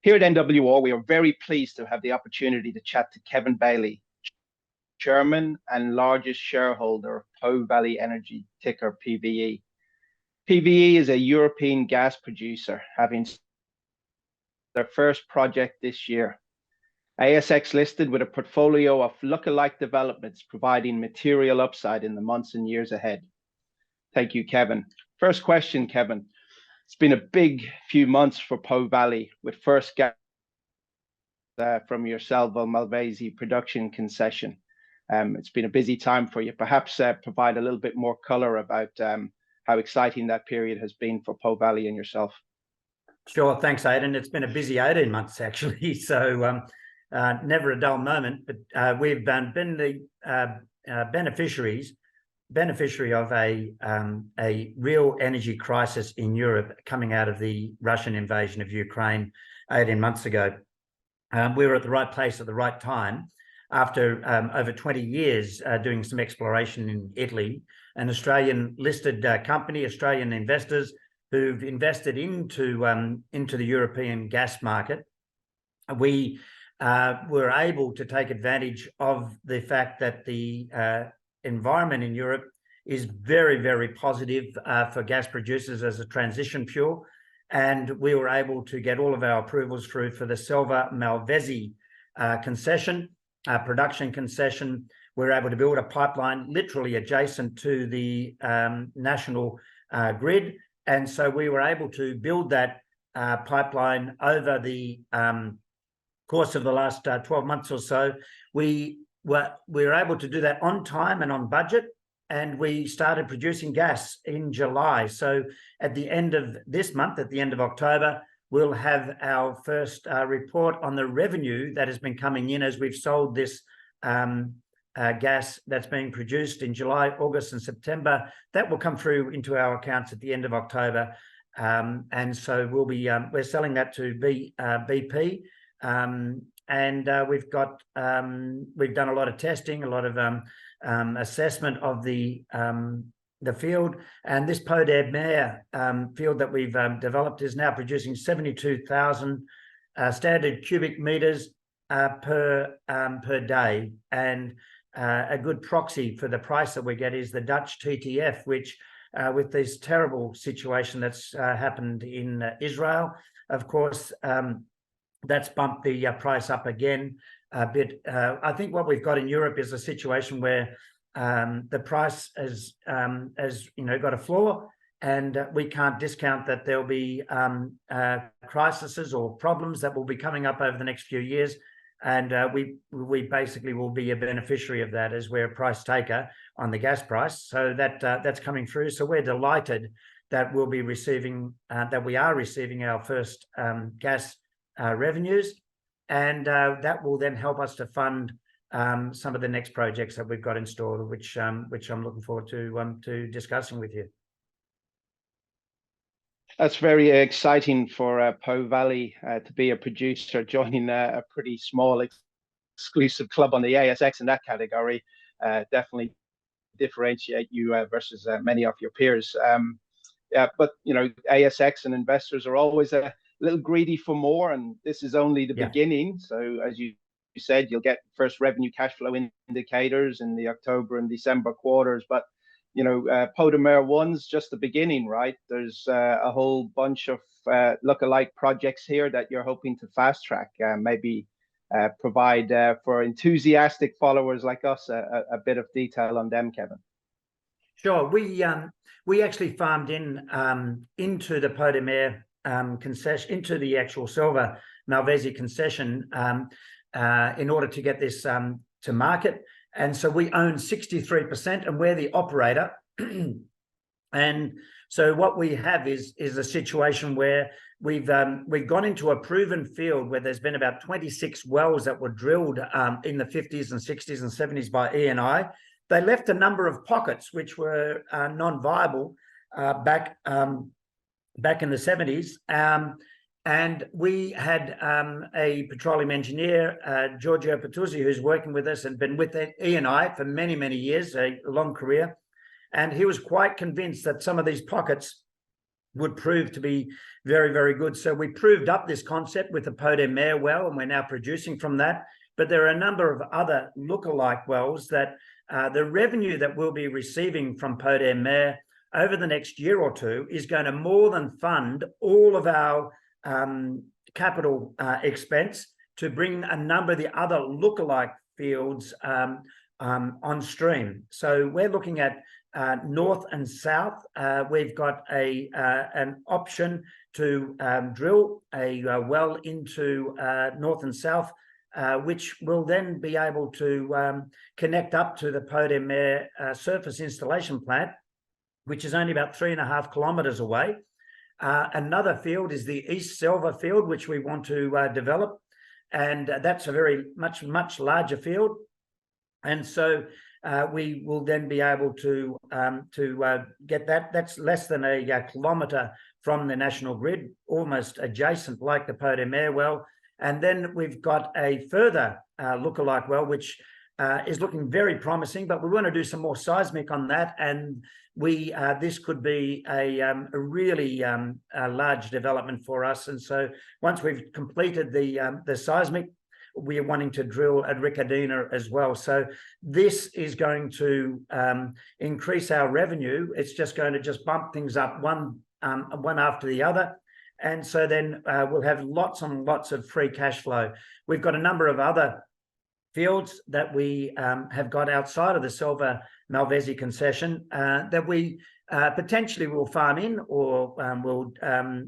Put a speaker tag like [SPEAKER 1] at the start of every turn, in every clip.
[SPEAKER 1] Here at NWR, we are very pleased to have the opportunity to chat to Kevin Bailey, Chairman and largest shareholder of Po Valley Energy, ticker PVE. PVE is a European gas producer, having their first project this year. ASX listed with a portfolio of lookalike developments, providing material upside in the months and years ahead. Thank you, Kevin. First question, Kevin. It's been a big few months for Po Valley, with first gas from your Selva Malvezzi production concession. It's been a busy time for you. Perhaps provide a little bit more color about how exciting that period has been for Po Valley and yourself.
[SPEAKER 2] Sure, thanks, Aidan. It's been a busy 18 months, actually, so never a dull moment. But we've been the beneficiary of a real energy crisis in Europe coming out of the Russian invasion of Ukraine 18 months ago. We were at the right place at the right time. After over 20 years doing some exploration in Italy, an Australian listed company, Australian investors who've invested into the European gas market, we were able to take advantage of the fact that the environment in Europe is very, very positive for gas producers as a transition fuel. And we were able to get all of our approvals through for the Selva Malvezzi concession, production concession. We're able to build a pipeline literally adjacent to the national grid. And so we were able to build that pipeline over the course of the last 12 months or so. We were able to do that on time and on budget, and we started producing gas in July. So at the end of this month, at the end of October, we'll have our first report on the revenue that has been coming in as we've sold this gas that's being produced in July, August, and September. That will come through into our accounts at the end of October, and so we'll be we're selling that to BP, and we've done a lot of testing, a lot of assessment of the field, and this Po de Mer field that we've developed is now producing 72,000 standard cubic meters per day, and a good proxy for the price that we get is the Dutch TTF, which with this terrible situation that's happened in Israel, of course, that's bumped the price up again a bit. I think what we've got in Europe is a situation where the price has got a floor, and we can't discount that there'll be crises or problems that will be coming up over the next few years. And we basically will be a beneficiary of that as we're a price taker on the gas price. So that's coming through. So we're delighted that we'll be receiving that we are receiving our first gas revenues, and that will then help us to fund some of the next projects that we've got in store, which I'm looking forward to discussing with you.
[SPEAKER 1] That's very exciting for Po Valley to be a producer, joining a pretty small exclusive club on the ASX in that category. Definitely differentiate you versus many of your peers. But ASX and investors are always a little greedy for more, and this is only the beginning. So as you said, you'll get first revenue cash flow indicators in the October and December quarters, but Po de Mer 1's just the beginning, right? There's a whole bunch of lookalike projects here that you're hoping to fast track, maybe provide for enthusiastic followers like us a bit of detail on them, Kevin.
[SPEAKER 2] Sure. We actually farmed into the Po de Mer concession, into the actual Selva Malvezzi concession in order to get this to market. And so we own 63%, and we're the operator. And so what we have is a situation where we've gone into a proven field where there's been about 26 wells that were drilled in the 50s and 60s and 70s by E&I. They left a number of pockets which were non-viable back in the 70s. And we had a petroleum engineer, Giorgio Patuzzi, who's working with us and been with E&I for many, many years, a long career. And he was quite convinced that some of these pockets would prove to be very, very good. So we proved up this concept with the Pot-des-Mers well, and we're now producing from that. But there are a number of other lookalike wells that the revenue that we'll be receiving from Pot-des-Mers over the next year or two is going to more than fund all of our capital expense to bring a number of the other lookalike fields on stream. So we're looking at north and south. We've got an option to drill a well into north and south, which will then be able to connect up to the Pot-des-Mers surface installation plant, which is only about 3.5 kilometres away. Another field is the East Selva field, which we want to develop, and that's a very much larger field. And so we will then be able to get that. That's less than a kilometre from the national grid, almost adjacent, like the Pot-des-Mers well. And then we've got a further lookalike well, which is looking very promising, but we want to do some more seismic on that. And this could be a really large development for us. And so once we've completed the seismic, we are wanting to drill at Ricardina as well. So this is going to increase our revenue. It's just going to bump things up one after the other. And so then we'll have lots and lots of free cash flow. We've got a number of other fields that we have got outside of the Selva Malvezzi concession that we potentially will farm in or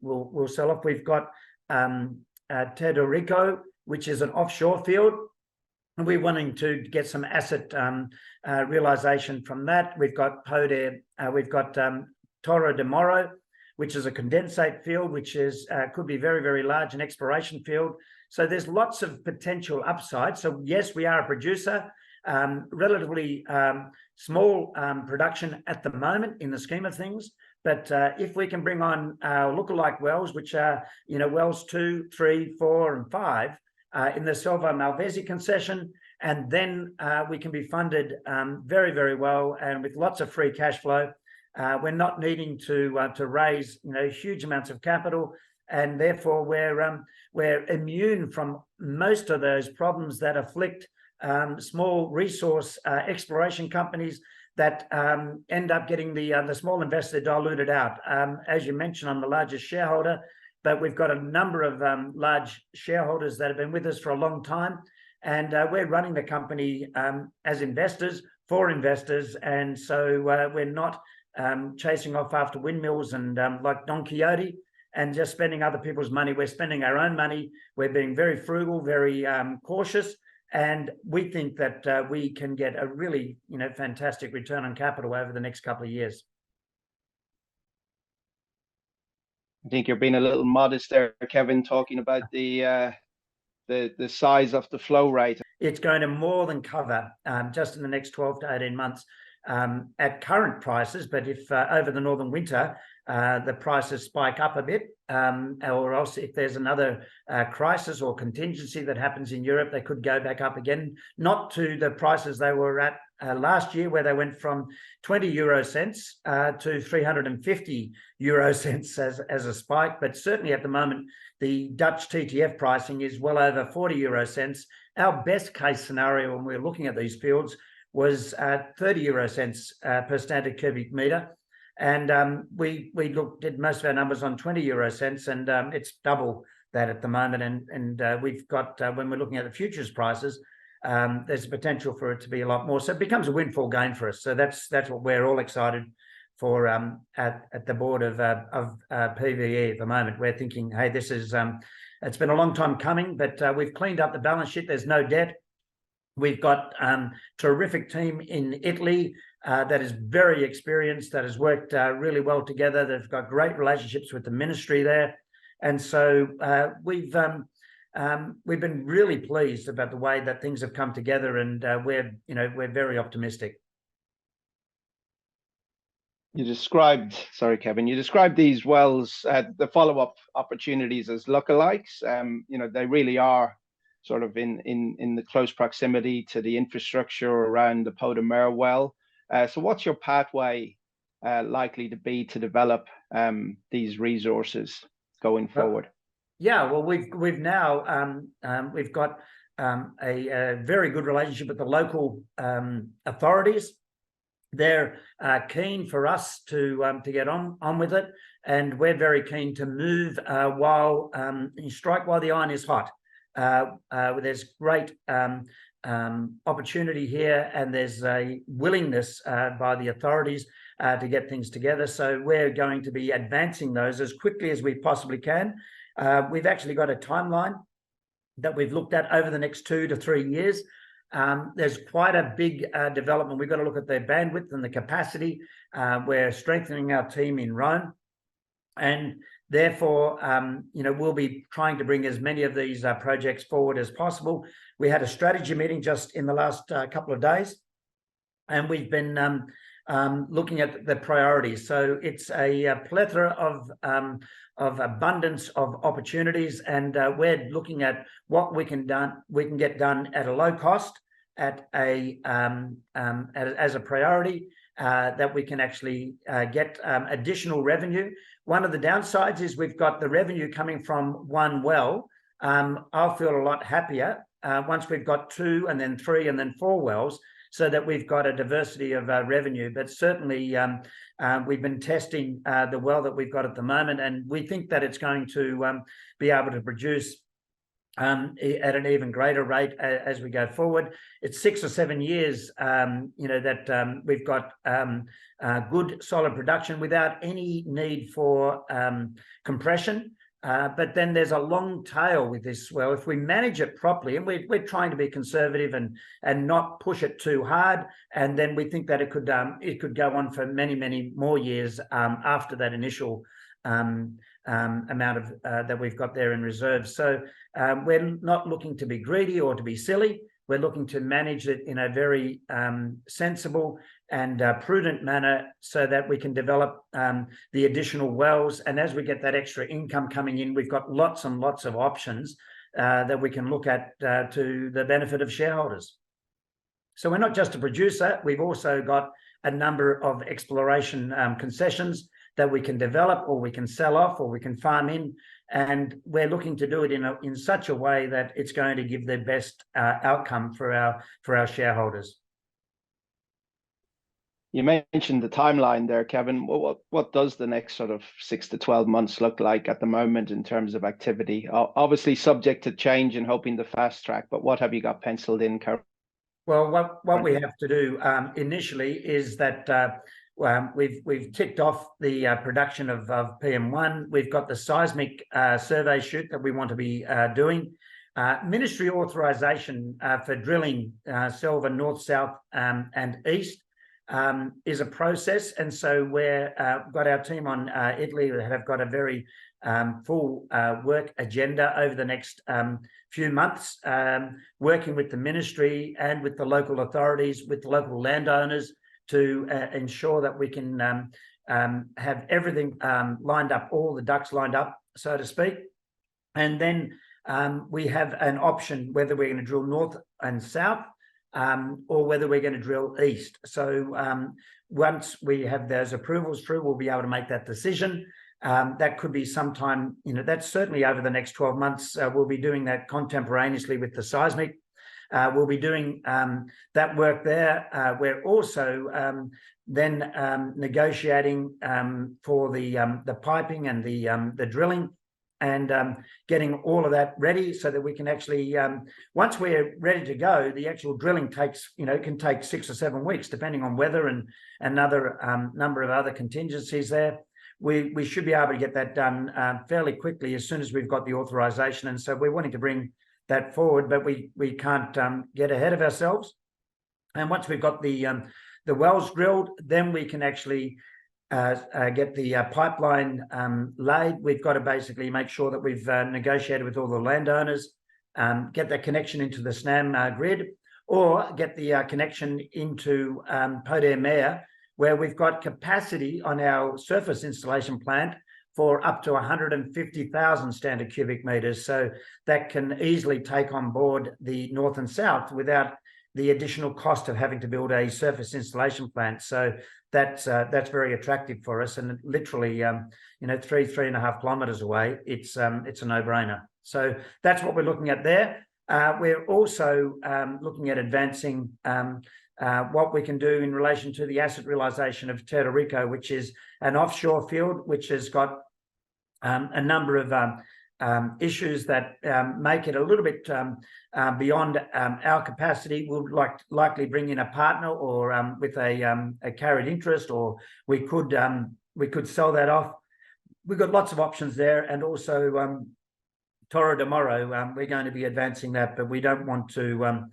[SPEAKER 2] we'll sell off. We've got Teodorico, which is an offshore field, and we're wanting to get some asset realization from that. We've got Torre de Morro, which is a condensate field, which is could be very, very large, an exploration field. So there's lots of potential upside. So yes, we are a producer, relatively small production at the moment in the scheme of things. But if we can bring on our lookalike wells, which are wells 2, 3, 4, and 5 in the Selva Malvezzi concession, and then we can be funded very, very well and with lots of free cash flow. We're not needing to raise huge amounts of capital, and therefore we're immune from most of those problems that afflict small resource exploration companies that end up getting the small investor diluted out. As you mentioned, I'm the largest shareholder, but we've got a number of large shareholders that have been with us for a long time, and we're running the company as investors for investors, and so we're not chasing off after windmills and like Don Quixote and just spending other people's money. We're spending our own money. We're being very frugal, very cautious, and we think that we can get a really fantastic return on capital over the next couple of years.
[SPEAKER 1] I think you're being a little modest there, Kevin, talking about the size of the flow rate.
[SPEAKER 2] It's going to more than cover just in the next 12 to 18 months at current prices. But if over the northern winter the prices spike up a bit, or else if there's another crisis or contingency that happens in Europe, they could go back up again, not to the prices they were at last year, where they went from 20 euro cents to 350 euro cents as a spike. But certainly at the moment, the Dutch TTF pricing is well over 40 euro cents. Our best case scenario when we're looking at these fields was 30 euro cents per standard cubic meter. And we did most of our numbers on 20 euro cents, and it's double that at the moment. And we've got, when we're looking at the futures prices, there's a potential for it to be a lot more. So it becomes a windfall gain for us. So that's what we're all excited for at the board of PVE at the moment. We're thinking, hey, this is it's been a long time coming, but we've cleaned up the balance sheet. There's no debt. We've got a terrific team in Italy that is very experienced, that has worked really well together. They've got great relationships with the ministry there. And so we've been really pleased about the way that things have come together, and we're very optimistic.
[SPEAKER 1] Sorry, Kevin, you described these wells, the follow-up opportunities, as lookalikes. They really are sort of in the close proximity to the infrastructure around the Pot-des-Mers well. So what's your pathway likely to be to develop these resources going forward?
[SPEAKER 2] Yeah, well, we've now we've got a very good relationship with the local authorities. They're keen for us to get on with it, and we're very keen to move while strike while the iron is hot. There's great opportunity here, and there's a willingness by the authorities to get things together. So we're going to be advancing those as quickly as we possibly can. We've actually got a timeline that we've looked at over the next 2 to 3 years. There's quite a big development. We've got to look at the bandwidth and the capacity. We're strengthening our team in Rome, and therefore, we'll be trying to bring as many of these projects forward as possible. We had a strategy meeting just in the last couple of days, and we've been looking at the priorities. So it's a plethora of abundance of opportunities, and we're looking at what we can get done at a low cost, as a priority, that we can actually get additional revenue. One of the downsides is we've got the revenue coming from one well. I'll feel a lot happier once we've got 2 and then 3 and then 4 wells, so that we've got a diversity of revenue. But certainly we've been testing the well that we've got at the moment, and we think that it's going to be able to produce at an even greater rate as we go forward. It's 6 or 7 years, that we've got good solid production without any need for compression. But then there's a long tail with this well. If we manage it properly, and we're trying to be conservative and not push it too hard, and then we think that it could go on for many, many more years after that initial amount of that we've got there in reserve. So we're not looking to be greedy or to be silly. We're looking to manage it in a very sensible and prudent manner, so that we can develop the additional wells. And as we get that extra income coming in, we've got lots and lots of options that we can look at to the benefit of shareholders. So we're not just a producer, we've also got a number of exploration concessions that we can develop, or we can sell off, or we can farm in, and we're looking to do it in such a way that it's going to give the best outcome for our shareholders.
[SPEAKER 1] You mentioned the timeline there, Kevin. What does the next sort of 6 to 12 months look like at the moment in terms of activity? Obviously subject to change and hoping to fast track, but what have you got penciled in currently?
[SPEAKER 2] Well, what we have to do initially is that we've ticked off the production of PM1. We've got the seismic survey shoot that we want to be doing. Ministry authorization for drilling Selva North, South and East is a process, and so we're got our team on Italy that have got a very full work agenda over the next few months, working with the ministry and with the local authorities, with the local landowners, to ensure that we can have everything lined up, all the ducks lined up, so to speak. And then we have an option whether we're going to drill north and south, or whether we're going to drill east. So once we have those approvals through, we'll be able to make that decision. That could be sometime, that's certainly over the next 12 months. We'll be doing that contemporaneously with the seismic. We'll be doing that work there. We're also then negotiating for the piping and the drilling, and getting all of that ready so that we can actually, once we're ready to go, the actual drilling takes, can take 6 or 7 weeks, depending on weather and another number of other contingencies there. We should be able to get that done fairly quickly as soon as we've got the authorization. And so we're wanting to bring that forward, but we can't get ahead of ourselves. And once we've got the wells drilled, then we can actually get the pipeline laid. We've got to basically make sure that we've negotiated with all the landowners, get that connection into the SNAM grid, or get the connection into Pot-Air, where we've got capacity on our surface installation plant for up to 150,000 standard cubic meters. So that can easily take on board the north and south without the additional cost of having to build a surface installation plant. So that's very attractive for us. And literally, 3.5 kilometres away, it's a no-brainer. So that's what we're looking at there. We're also looking at advancing what we can do in relation to the asset realisation of Puerto Rico, which is an offshore field which has got a number of issues that make it a little bit beyond our capacity. We'll likely bring in a partner or with a carried interest, or we could sell that off. We've got lots of options there, and also Torre de Morro, we're going to be advancing that, but we don't want to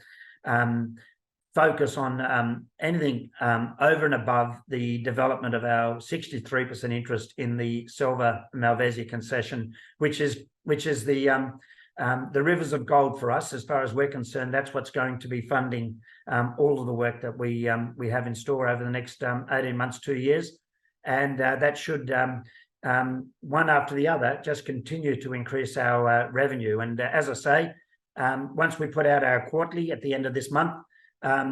[SPEAKER 2] focus on anything over and above the development of our 63% interest in the Selva Malvezzi concession, which is the rivers of gold for us. As far as we're concerned, that's what's going to be funding all of the work that we have in store over the next 18 months, 2 years, and that should one after the other just continue to increase our revenue. And as I say, once we put out our quarterly at the end of this month,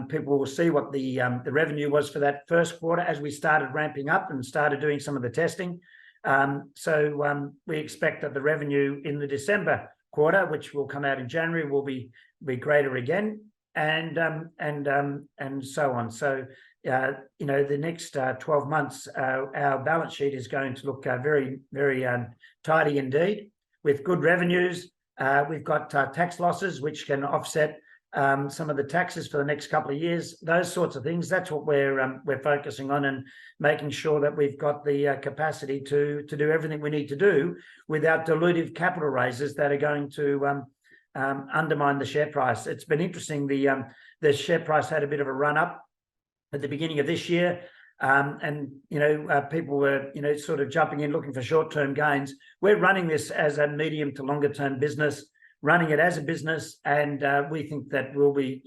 [SPEAKER 2] people will see what the revenue was for that first quarter as we started ramping up and started doing some of the testing. So we expect that the revenue in the December quarter, which will come out in January, will be greater again, and so on. So the next 12 months, our balance sheet is going to look very, very tidy indeed, with good revenues. We've got tax losses which can offset some of the taxes for the next couple of years. Those sorts of things. That's what we're focusing on, and making sure that we've got the capacity to do everything we need to do without dilutive capital raises that are going to undermine the share price. It's been interesting. The share price had a bit of a run up at the beginning of this year, and people were sort of jumping in looking for short-term gains. We're running this as a medium to longer-term business, running it as a business, and we think that will be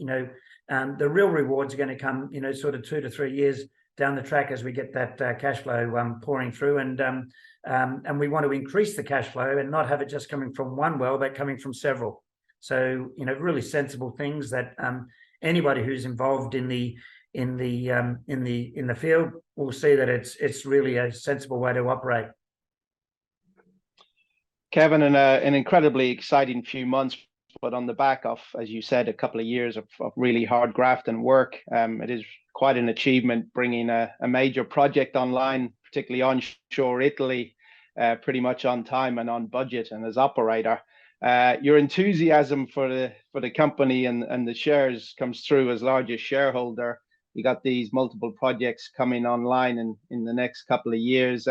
[SPEAKER 2] the real rewards are going to come sort of 2 to 3 years down the track as we get that cash flow pouring through, and we want to increase the cash flow and not have it just coming from one well, but coming from several. So really sensible things that anybody who's involved in the field will see that it's really a sensible way to operate.
[SPEAKER 1] Kevin, an incredibly exciting few months, but on the back of, as you said, a couple of years of really hard graft and work. It is quite an achievement bringing a major project online, particularly onshore Italy, pretty much on time and on budget, and as operator. Your enthusiasm for the company and the shares comes through as largest shareholder. You got these multiple projects coming online in the next couple of years.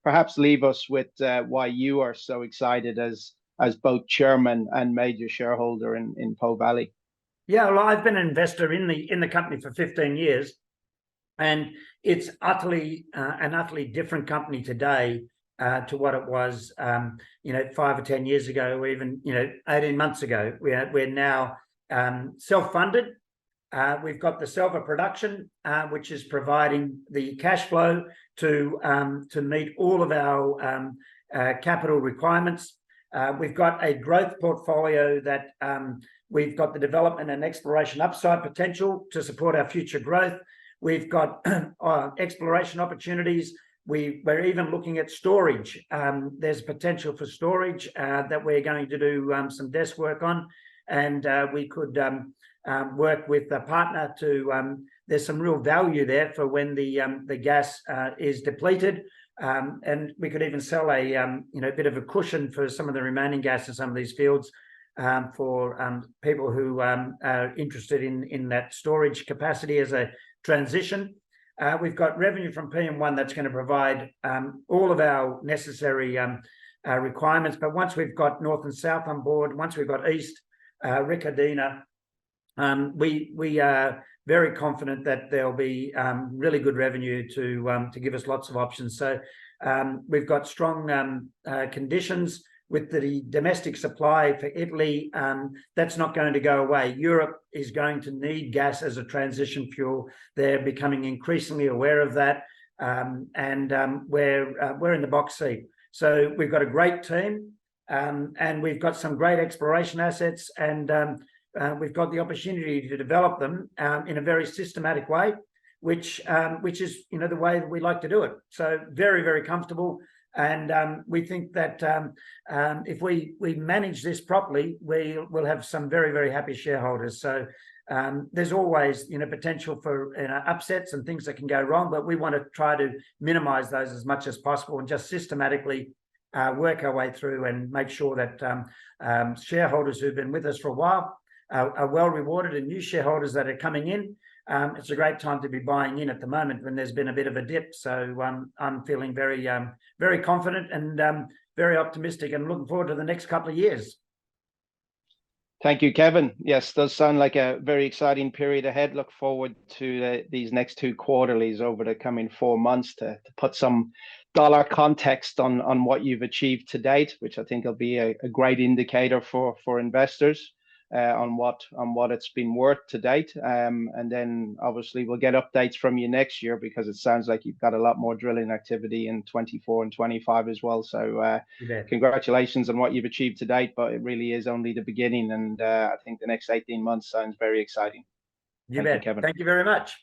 [SPEAKER 1] Perhaps leave us with why you are so excited as both chairman and major shareholder in Po Valley.
[SPEAKER 2] Yeah, well, I've been an investor in the company for 15 years, and it's an utterly different company today to what it was 5 or 10 years ago, or even 18 months ago. We're now self-funded. We've got the Selva production, which is providing the cash flow to meet all of our capital requirements. We've got a growth portfolio that we've got the development and exploration upside potential to support our future growth. We've got exploration opportunities. We're even looking at storage. There's potential for storage that we're going to do some desk work on, and we could work with a partner to. There's some real value there for when the gas is depleted, and we could even sell a bit of a cushion for some of the remaining gas in some of these fields for people who are interested in that storage capacity as a transition. We've got revenue from PM1 that's going to provide all of our necessary requirements. But once we've got North and South on board, once we've got East, Ricardina, we are very confident that there'll be really good revenue to give us lots of options. So we've got strong conditions with the domestic supply for Italy. That's not going to go away. Europe is going to need gas as a transition fuel. They're becoming increasingly aware of that, and we're in the box seat. So we've got a great team, and we've got some great exploration assets, and we've got the opportunity to develop them in a very systematic way. which is, you know, the way that we like to do it. So very, very comfortable. And we think that if we manage this properly, we'll have some very, very happy shareholders. So there's always, you know, potential for, you know, upsets and things that can go wrong, but we want to try to minimize those as much as possible and just systematically work our way through and make sure that shareholders who've been with us for a while are well rewarded, and new shareholders that are coming in. It's a great time to be buying in at the moment when there's been a bit of a dip. So I'm feeling very, very confident and very optimistic, and looking forward to the next couple of years.
[SPEAKER 1] Thank you, Kevin. Yes, does sound like a very exciting period ahead. Look forward to these next 2 quarterlies over the coming 4 months to put some dollar context on what you've achieved to date, which I think will be a great indicator for investors on what it's been worth to date. And then obviously we'll get updates from you next year, because it sounds like you've got a lot more drilling activity in 24 and 25 as well. So congratulations on what you've achieved to date, but it really is only the beginning. And I think the next 18 months sounds very exciting.
[SPEAKER 2] You bet. Thank you very much.